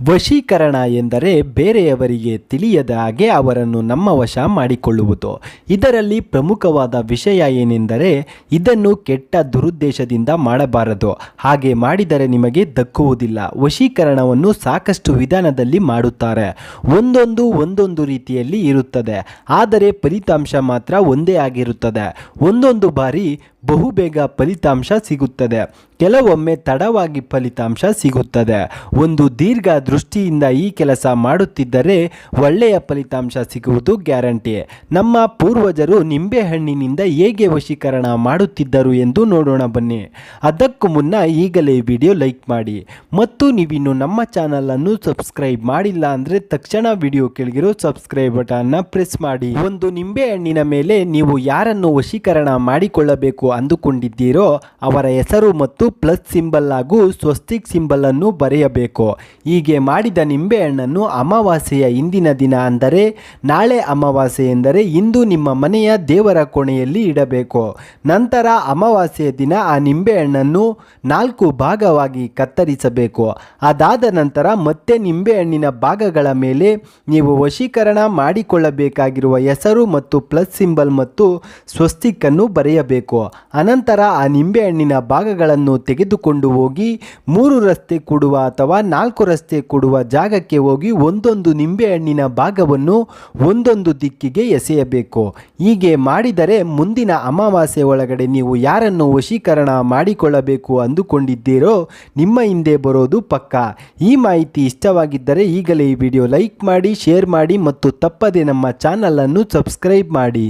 ವಶೀಕರಣ ಎಂದರೆ ಬೇರೆಯವರಿಗೆ ತಿಳಿಯದ ಹಾಗೆ ಅವರನ್ನು ನಮ್ಮ ವಶ ಮಾಡಿಕೊಳ್ಳುವುದು. ಇದರಲ್ಲಿ ಪ್ರಮುಖವಾದ ವಿಷಯ ಏನೆಂದರೆ ಇದನ್ನು ಕೆಟ್ಟ ದುರುದ್ದೇಶದಿಂದ ಮಾಡಬಾರದು. ಹಾಗೆ ಮಾಡಿದರೆ ನಿಮಗೆ ದಕ್ಕುವುದಿಲ್ಲ. ವಶೀಕರಣವನ್ನು ಸಾಕಷ್ಟು ವಿಧಾನದಲ್ಲಿ ಮಾಡುತ್ತಾರೆ. ಒಂದೊಂದು ರೀತಿಯಲ್ಲಿ ಇರುತ್ತದೆ. ಆದರೆ ಫಲಿತಾಂಶ ಮಾತ್ರ ಒಂದೇ ಆಗಿರುತ್ತದೆ. ಒಂದೊಂದು ಬಾರಿ ಬಹುಬೇಗ ಫಲಿತಾಂಶ ಸಿಗುತ್ತದೆ, ಕೆಲವೊಮ್ಮೆ ತಡವಾಗಿ ಫಲಿತಾಂಶ ಸಿಗುತ್ತದೆ. ಒಂದು ದೀರ್ಘ ದೃಷ್ಟಿಯಿಂದ ಈ ಕೆಲಸ ಮಾಡುತ್ತಿದ್ದರೆ ಒಳ್ಳೆಯ ಫಲಿತಾಂಶ ಸಿಗುವುದು ಗ್ಯಾರಂಟಿ. ನಮ್ಮ ಪೂರ್ವಜರು ನಿಂಬೆಹಣ್ಣಿನಿಂದ ಹೇಗೆ ವಶೀಕರಣ ಮಾಡುತ್ತಿದ್ದರು ಎಂದು ನೋಡೋಣ ಬನ್ನಿ. ಅದಕ್ಕೂ ಮುನ್ನ ಈಗಲೇ ವಿಡಿಯೋ ಲೈಕ್ ಮಾಡಿ ಮತ್ತು ನೀವಿನ್ನು ನಮ್ಮ ಚಾನಲನ್ನು ಸಬ್ಸ್ಕ್ರೈಬ್ ಮಾಡಿಲ್ಲ ಅಂದರೆ ತಕ್ಷಣ ವಿಡಿಯೋ ಕೆಳಗಿರೋ ಸಬ್ಸ್ಕ್ರೈಬ್ ಬಟನ್ನ ಪ್ರೆಸ್ ಮಾಡಿ. ಒಂದು ನಿಂಬೆಹಣ್ಣಿನ ಮೇಲೆ ನೀವು ಯಾರನ್ನು ವಶೀಕರಣ ಮಾಡಿಕೊಳ್ಳಬೇಕು ಅಂದುಕೊಂಡಿದ್ದೀರೋ ಅವರ ಹೆಸರು ಮತ್ತು ಪ್ಲಸ್ ಸಿಂಬಲ್ ಹಾಗೂ ಸ್ವಸ್ತಿಕ್ ಸಿಂಬಲ್ ಅನ್ನು ಬರೆಯಬೇಕು. ಹೀಗೆ ಮಾಡಿದ ನಿಂಬೆಹಣ್ಣನ್ನು ಅಮಾವಾಸ್ಯೆಯ ಇಂದಿನ ದಿನ ಅಂದರೆ ನಾಳೆ ಅಮಾವಾಸ್ಯೆ ಎಂದರೆ ಇಂದು ನಿಮ್ಮ ಮನೆಯ ದೇವರ ಕೋಣೆಯಲ್ಲಿ ಇಡಬೇಕು. ನಂತರ ಅಮಾವಾಸ್ಯೆಯ ದಿನ ಆ ನಿಂಬೆಹಣ್ಣನ್ನು 4 ಭಾಗವಾಗಿ ಕತ್ತರಿಸಬೇಕು. ಅದಾದ ನಂತರ ಮತ್ತೆ ನಿಂಬೆಹಣ್ಣಿನ ಭಾಗಗಳ ಮೇಲೆ ನೀವು ವಶೀಕರಣ ಮಾಡಿಕೊಳ್ಳಬೇಕಾಗಿರುವ ಹೆಸರು ಮತ್ತು ಪ್ಲಸ್ ಸಿಂಬಲ್ ಮತ್ತು ಸ್ವಸ್ತಿಕ್ ಅನ್ನು ಬರೆಯಬೇಕು. ಅನಂತರ ಆ ನಿಂಬೆಹಣ್ಣಿನ ಭಾಗಗಳನ್ನು ತೆಗೆದುಕೊಂಡು ಹೋಗಿ 3 ರಸ್ತೆ ಕೂಡುವ ಅಥವಾ 4 ರಸ್ತೆ ಕೂಡುವ ಜಾಗಕ್ಕೆ ಹೋಗಿ ಒಂದೊಂದು ನಿಂಬೆಹಣ್ಣಿನ ಭಾಗವನ್ನು ಒಂದೊಂದು ದಿಕ್ಕಿಗೆ ಎಸೆಯಬೇಕು. ಹೀಗೆ ಮಾಡಿದರೆ ಮುಂದಿನ ಅಮಾವಾಸ್ಯೆ ಒಳಗಡೆ ನೀವು ಯಾರನ್ನು ವಶೀಕರಣ ಮಾಡಿಕೊಳ್ಳಬೇಕು ಅಂದುಕೊಂಡಿದ್ದೀರೋ ನಿಮ್ಮ ಹಿಂದೆ ಬರೋದು ಪಕ್ಕ. ಈ ಮಾಹಿತಿ ಇಷ್ಟವಾಗಿದ್ದರೆ ಈಗಲೇ ಈ ವಿಡಿಯೋ ಲೈಕ್ ಮಾಡಿ, ಶೇರ್ ಮಾಡಿ ಮತ್ತು ತಪ್ಪದೆ ನಮ್ಮ ಚಾನಲನ್ನು ಸಬ್ಸ್ಕ್ರೈಬ್ ಮಾಡಿ.